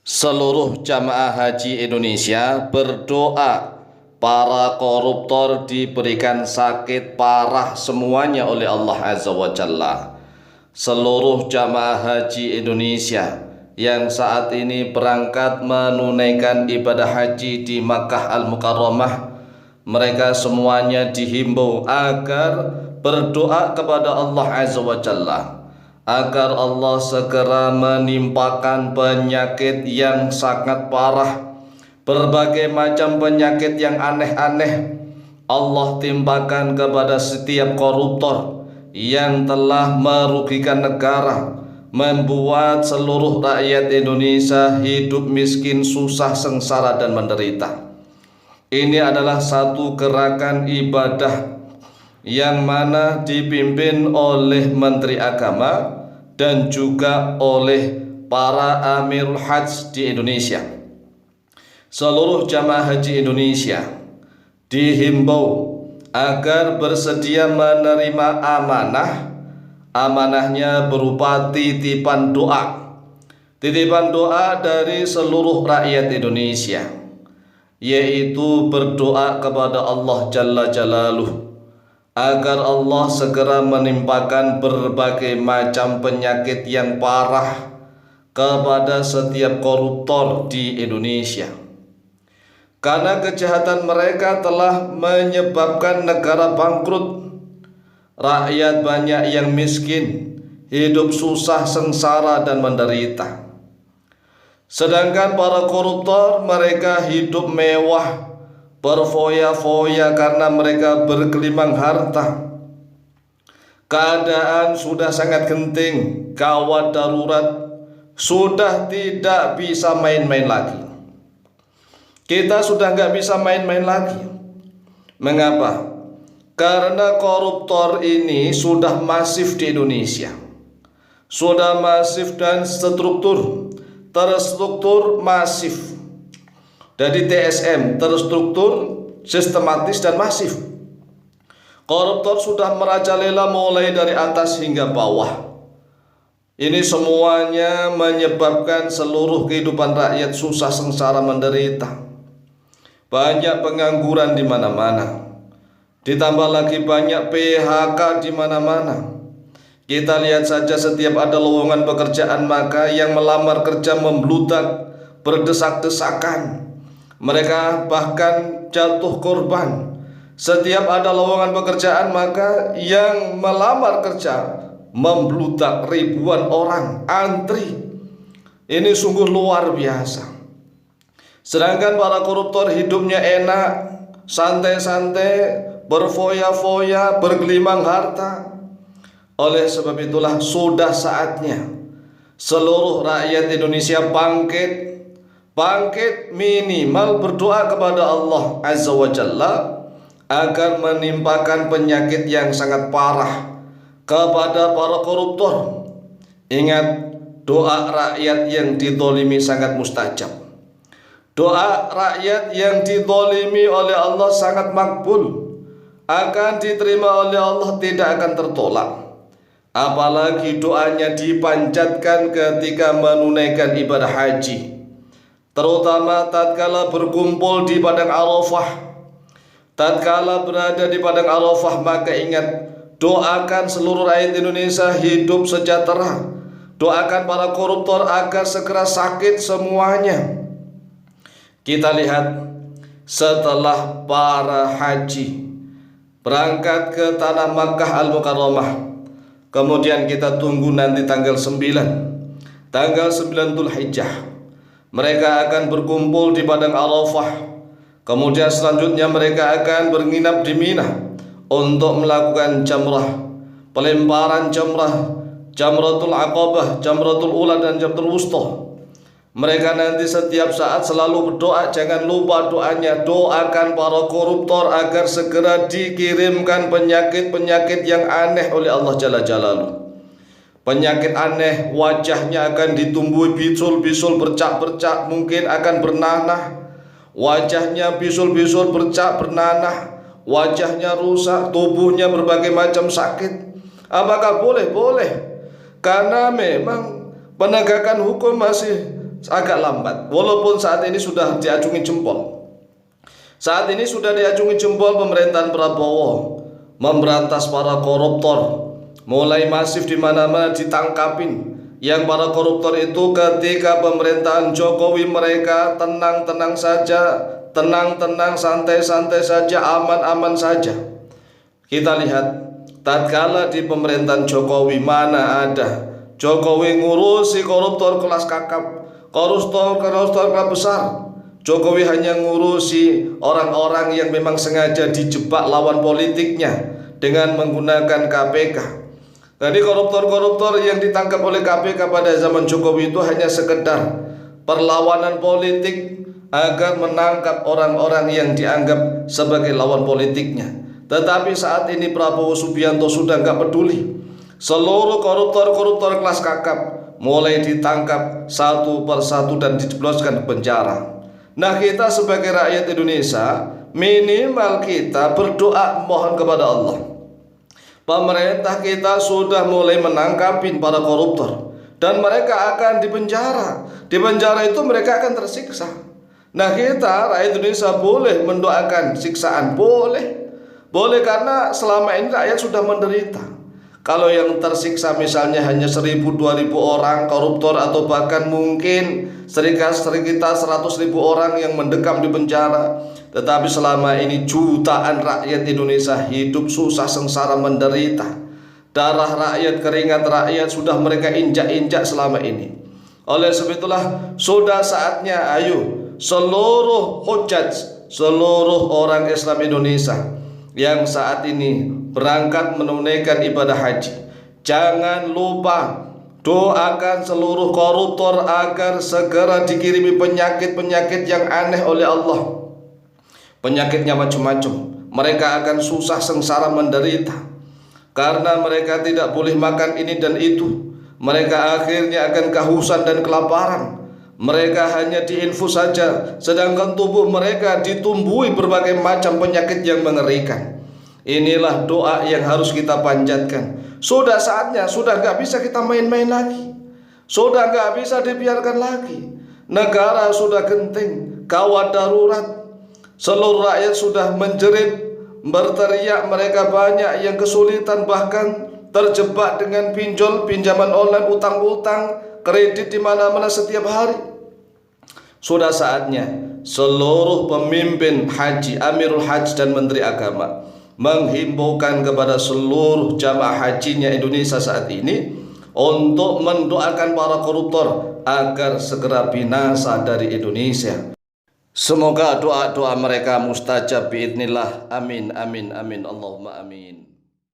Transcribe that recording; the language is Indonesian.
Seluruh jamaah haji Indonesia berdoa para koruptor diberikan sakit parah semuanya oleh Allah Azza wa Jalla. Seluruh jamaah haji Indonesia yang saat ini berangkat menunaikan ibadah haji di Makkah Al-Mukarramah, mereka semuanya dihimbau agar berdoa kepada Allah Azza wa Jalla agar Allah segera menimpakan penyakit yang sangat parah, berbagai macam penyakit yang aneh-aneh Allah timpakan kepada setiap koruptor yang telah merugikan negara, membuat seluruh rakyat Indonesia hidup miskin, susah, sengsara dan menderita. Ini adalah satu gerakan ibadah yang mana dipimpin oleh Menteri Agama dan juga oleh para Amirul Hajj di Indonesia. Seluruh jamaah haji Indonesia dihimbau agar bersedia menerima amanah. Amanahnya berupa titipan doa. Titipan doa dari seluruh rakyat Indonesia, yaitu berdoa kepada Allah Jalla Jalaluh agar Allah segera menimpakan berbagai macam penyakit yang parah kepada setiap koruptor di Indonesia. Karena kejahatan mereka telah menyebabkan negara bangkrut, rakyat banyak yang miskin, hidup susah, sengsara dan menderita. Sedangkan para koruptor mereka hidup mewah, berfoya-foya karena mereka bergelimang harta. Keadaan sudah sangat genting, gawat darurat, sudah tidak bisa main-main lagi. Kita sudah nggak bisa main-main lagi. Mengapa? Karena koruptor ini sudah masif di Indonesia. Sudah masif dan terstruktur masif. Dari TSM, terstruktur, sistematis dan masif. Koruptor sudah merajalela mulai dari atas hingga bawah. Ini semuanya menyebabkan seluruh kehidupan rakyat susah, sengsara, menderita. Banyak pengangguran di mana-mana. Ditambah lagi banyak PHK di mana-mana. Kita lihat saja setiap ada lowongan pekerjaan maka yang melamar kerja membludak, berdesak-desakan. Mereka bahkan jatuh korban. Setiap ada lowongan pekerjaan maka yang melamar kerja membludak, ribuan orang antri. Ini sungguh luar biasa. Sedangkan para koruptor hidupnya enak, santai-santai, berfoya-foya, bergelimang harta. Oleh sebab itulah sudah saatnya seluruh rakyat Indonesia bangkit minimal berdoa kepada Allah Azza wa Jalla agar menimpakan penyakit yang sangat parah kepada para koruptor. Ingat, doa rakyat yang dizalimi sangat mustajab. Doa rakyat yang dizalimi oleh Allah sangat makbul, akan diterima oleh Allah, tidak akan tertolak. Apalagi doanya dipanjatkan ketika menunaikan ibadah haji, terutama tatkala berkumpul di padang Arafah. Tatkala berada di padang Arafah, maka ingat, doakan seluruh rakyat Indonesia hidup sejahtera. Doakan para koruptor agar segera sakit semuanya. Kita lihat setelah para haji berangkat ke tanah Makkah Al-Mukarramah, kemudian kita tunggu nanti tanggal 9 Dzulhijjah. Mereka akan berkumpul di padang Arafah. Kemudian selanjutnya mereka akan menginap di Mina untuk melakukan jamrah, pelemparan jamrah, Jamratul Aqabah, Jamratul Ula dan Jamratul Wusta. Mereka nanti setiap saat selalu berdoa, jangan lupa doanya, doakan para koruptor agar segera dikirimkan penyakit-penyakit yang aneh oleh Allah Jalla Jalaluh. Penyakit aneh, wajahnya akan ditumbuhi bisul-bisul, bercak-bercak, mungkin akan bernanah. Wajahnya bisul-bisul, bercak, bernanah. Wajahnya rusak, tubuhnya berbagai macam sakit. Apakah boleh? Boleh. Karena memang penegakan hukum masih agak lambat. Walaupun saat ini sudah diacungi jempol. Saat ini sudah diacungi jempol pemerintahan Prabowo memberantas para koruptor. Mulai masif di mana-mana ditangkapin. Yang para koruptor itu ketika pemerintahan Jokowi mereka tenang-tenang saja, tenang-tenang, santai-santai saja, aman-aman saja. Kita lihat tatkala di pemerintahan Jokowi mana ada Jokowi ngurusi koruptor kelas kakap, koruptor kelas besar. Jokowi hanya ngurusi orang-orang yang memang sengaja dijebak lawan politiknya dengan menggunakan KPK. Jadi koruptor-koruptor yang ditangkap oleh KPK pada zaman Jokowi itu hanya sekedar perlawanan politik agar menangkap orang-orang yang dianggap sebagai lawan politiknya. Tetapi saat ini Prabowo Subianto sudah nggak peduli. Seluruh koruptor-koruptor kelas kakap mulai ditangkap satu persatu dan dijebloskan ke penjara. Nah, kita sebagai rakyat Indonesia minimal kita berdoa mohon kepada Allah. Pemerintah kita sudah mulai menangkapin para koruptor dan mereka akan dipenjara. Di penjara itu mereka akan tersiksa. Nah, kita rakyat Indonesia boleh mendoakan siksaan, boleh karena selama ini rakyat sudah menderita. Kalau yang tersiksa misalnya hanya 1.000-2.000 orang koruptor atau bahkan mungkin sekitar 100.000 orang yang mendekam di penjara. Tetapi selama ini jutaan rakyat Indonesia hidup susah, sengsara, menderita. Darah rakyat, keringat rakyat sudah mereka injak-injak selama ini. Oleh sebab itulah sudah saatnya ayo seluruh hujjaj, seluruh orang Islam Indonesia yang saat ini berangkat menunaikan ibadah haji, jangan lupa doakan seluruh koruptor agar segera dikirimi penyakit-penyakit yang aneh oleh Allah. Penyakitnya macam-macam. Mereka akan susah, sengsara, menderita karena mereka tidak boleh makan ini dan itu. Mereka akhirnya akan kehausan dan kelaparan. Mereka hanya diinfus saja, sedangkan tubuh mereka ditumbuhi berbagai macam penyakit yang mengerikan. Inilah doa yang harus kita panjatkan. Sudah saatnya, sudah gak bisa kita main-main lagi. Sudah gak bisa dibiarkan lagi. Negara sudah genting, gawat darurat. Seluruh rakyat sudah menjerit, berteriak, mereka banyak yang kesulitan bahkan terjebak dengan pinjaman online, utang-utang, kredit di mana-mana setiap hari. Sudah saatnya seluruh pemimpin haji, Amirul Hajj dan Menteri Agama menghimbaukan kepada seluruh jamaah hajinya Indonesia saat ini untuk mendoakan para koruptor agar segera binasa dari Indonesia. Semoga doa-doa mereka mustajab biidznillah. Amin, amin, amin, Allahumma amin.